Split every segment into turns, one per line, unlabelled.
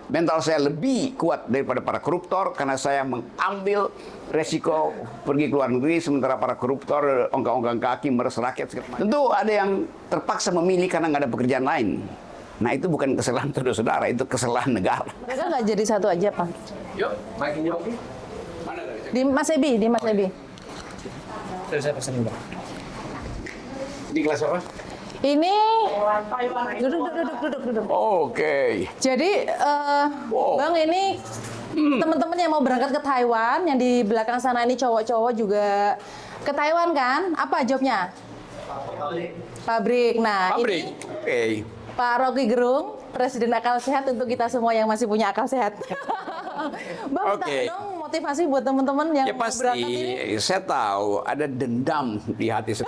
mental saya lebih kuat daripada para koruptor karena saya mengambil resiko pergi ke luar negeri sementara para koruptor ongkang-ongkang kaki meres rakyat. Tentu ada yang terpaksa memilih karena nggak ada pekerjaan lain. Nah itu bukan kesalahan saudara-saudara, itu kesalahan negara.
Mereka nggak jadi satu aja, Pak.
Yuk, makinnya oke.
Di Mas Ebi, di Mas Ebi.
Saya pesan Bang. Di kelas apa?
Ini duduk.
Oke.
Jadi Bang ini teman-teman yang mau berangkat ke Taiwan, yang di belakang sana ini cowok-cowok juga ke Taiwan kan? Apa jobnya? Pabrik. Nah,
Pabrik.
ini
Oke.
Pak Rocky Gerung, Presiden Akal Sehat untuk kita semua yang masih punya akal sehat. Bang,
Oke.
minta dong motivasi buat teman-teman yang
Ya
mau berangkat ini.
pasti, saya tahu ada dendam di hati saya.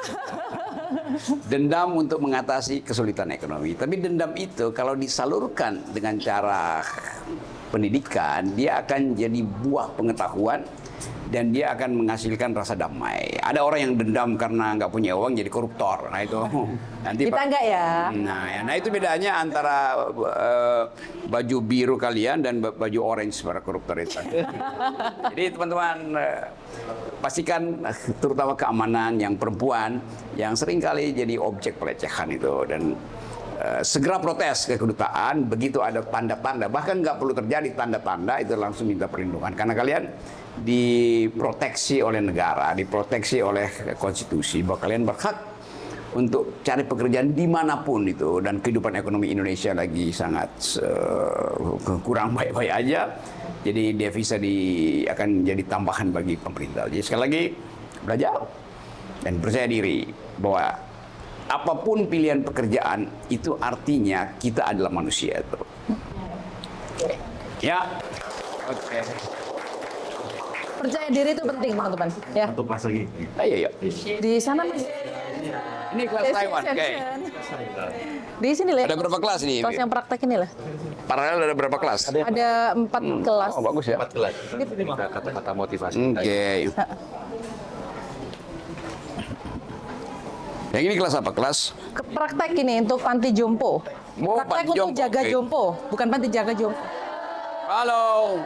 Dendam untuk mengatasi kesulitan ekonomi. Tapi dendam itu kalau disalurkan dengan cara pendidikan, dia akan jadi buah pengetahuan dan dia akan menghasilkan rasa damai. Ada orang yang dendam karena nggak punya uang jadi koruptor. Nah itu nanti
Kita enggak ya.
Nah itu bedanya antara baju biru kalian dan baju orange para koruptor itu. Jadi teman-teman pastikan terutama keamanan yang perempuan yang seringkali jadi objek pelecehan itu dan segera protes ke kedutaan begitu ada tanda-tanda, bahkan nggak perlu terjadi tanda-tanda itu langsung minta perlindungan karena kalian diproteksi oleh negara, diproteksi oleh konstitusi bahwa kalian berhak untuk cari pekerjaan dimanapun itu dan kehidupan ekonomi Indonesia lagi sangat kurang baik-baik aja, jadi devisa akan jadi tambahan bagi pemerintah. Jadi sekali lagi belajar dan percaya diri bahwa apapun pilihan pekerjaan itu artinya kita adalah manusia itu. Ya, oke.
Percaya diri itu penting, teman-teman. Ya.
Satu kelas lagi.
Ayo, yuk.
Di sana Mas.
Ini kelas Taiwan, oke.
Di sini lah.
Ada berapa kelas nih?
Kelas yang praktek ini lah.
Paralel ada berapa kelas?
Ada 4 kelas.
Oh, bagus ya.
4 kelas. Kita kata-kata motivasi.
Oke. Yang ini kelas apa? Kelas?
Praktek ini untuk panti jompo.
Oh,
Praktek
panti
untuk
jompo,
jaga
oke.
jompo, bukan panti jaga jompo.
Halo.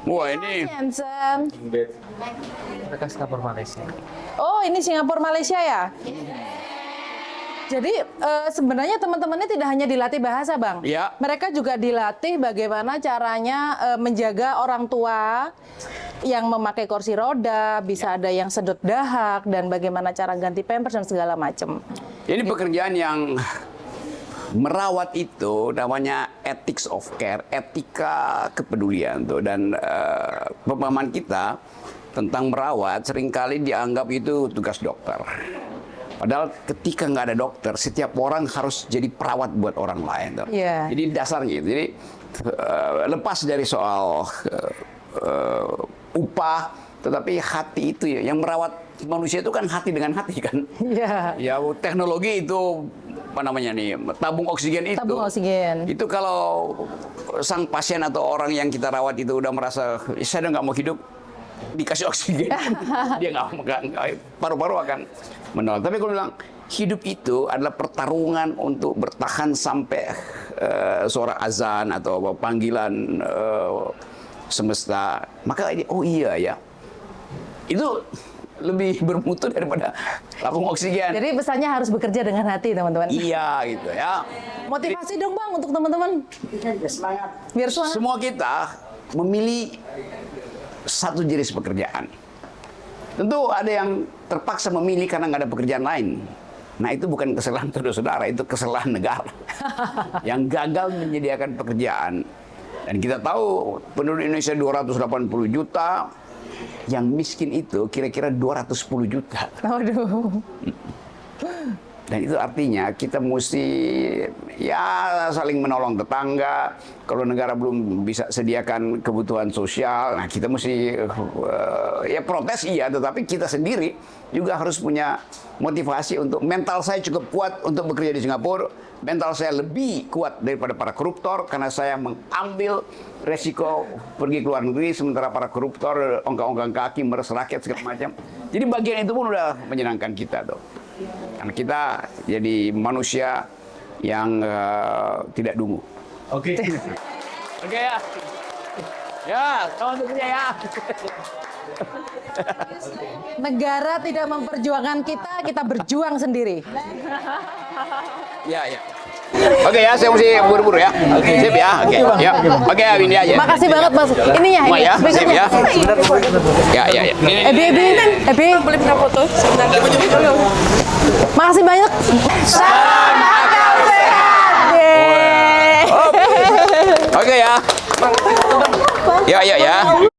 Wah ini.
Handsome.
Mereka Singapura Malaysia.
Oh, ini Singapura Malaysia ya? Jadi sebenarnya teman-teman ini tidak hanya dilatih bahasa, Bang.
Ya.
Mereka juga dilatih bagaimana caranya menjaga orang tua yang memakai kursi roda, bisa ada yang sedot dahak, dan bagaimana cara ganti pampers dan segala macam.
Ini pekerjaan yang merawat itu namanya ethics of care, etika kepedulian tuh, dan pemahaman kita tentang merawat seringkali dianggap itu tugas dokter. Padahal ketika nggak ada dokter, setiap orang harus jadi perawat buat orang lain tuh.
Iya.
Jadi dasarnya itu. Jadi lepas dari soal upah, tetapi hati itu ya, yang merawat manusia itu kan hati dengan hati kan.
Iya.
Ya teknologi itu apa namanya nih, tabung oksigen itu.
Tabung oksigen.
Itu kalau sang pasien atau orang yang kita rawat itu udah merasa saya udah nggak mau hidup, dikasih oksigen, dia paru-paru akan menolak. Tapi kalau bilang hidup itu adalah pertarungan untuk bertahan sampai suara azan atau panggilan semesta, maka ini oh iya ya, itu lebih bermutu daripada tabung oksigen.
Jadi pesannya harus bekerja dengan hati, teman-teman.
Iya gitu ya.
Motivasi dong, Bang, untuk teman-teman.
Semangat.
Biar semangat.
Semua kita memilih satu jenis pekerjaan. Tentu ada yang terpaksa memilih karena nggak ada pekerjaan lain. Nah itu bukan kesalahan saudara-saudara, itu kesalahan negara yang gagal menyediakan pekerjaan. Dan kita tahu penduduk Indonesia 280 juta, yang miskin itu kira-kira 210 juta.
Waduh.
Dan itu artinya kita mesti ya saling menolong tetangga. Kalau negara belum bisa sediakan kebutuhan sosial, nah kita mesti ya protes iya, tetapi kita sendiri juga harus punya motivasi untuk mental saya cukup kuat untuk bekerja di Singapura. Mental saya lebih kuat daripada para koruptor karena saya mengambil resiko pergi ke luar negeri sementara para koruptor ongkang-ongkang kaki meres rakyat segala macam. Jadi bagian itu pun udah menyenangkan kita tuh. Karena kita jadi manusia yang tidak dungu.
Oke.
Oke ya. Ya, kawan kerja ya.
Negara tidak memperjuangkan kita, kita berjuang sendiri.
Ya, ya. Oke ya, saya mesti buru-buru ya. Oke, sip ya. Oke, ya. Oke, ini aja.
Makasih banget Mas. Ininya,
Semua
ini.
ya, sip
speakernya.
ya. Ya. Ini.
Ebi. Boleh minta foto? Sebentar. Makasih banyak. Salam akal sehat. Yeay.
Oke ya. Ya.